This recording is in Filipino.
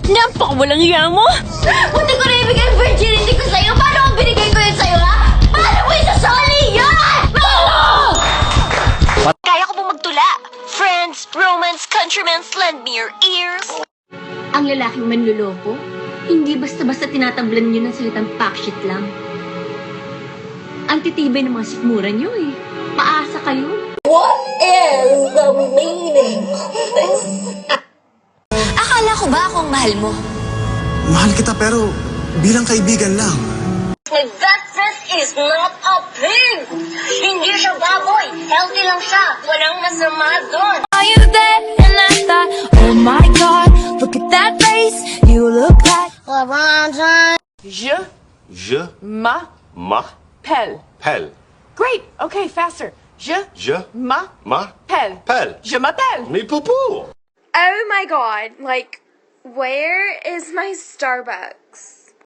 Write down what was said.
Napakawalang iya mo! Buti ko na ibigay ang virginity ko sa'yo! Paano kung binigay ko yun sa'yo, ha? Paano mo isasali yan? Kaya ko pong magtula. Friends, romance, countrymen, lend me your ears. Ang lalaking manluloko, hindi basta-basta tinatablan nyo ng salitang packshit lang. Ang titibay ng mga sikmura nyo eh. Paasa kayo. What is the meaning of this? Akala ko ba akong mahal mo? Mahal kita pero bilang kaibigan lang. My best friend is not a pig! Hindi siya baboy! Healthy lang siya! Walang masama doon! Are you there? And I thought, oh my God, look at that face. You look like LeBron James. Je M'appelle. m'appelle. Great. Okay, faster. Je M'appelle. m'appelle. Je m'appelle. Mais poupou! Oh my god, like, where is my Starbucks?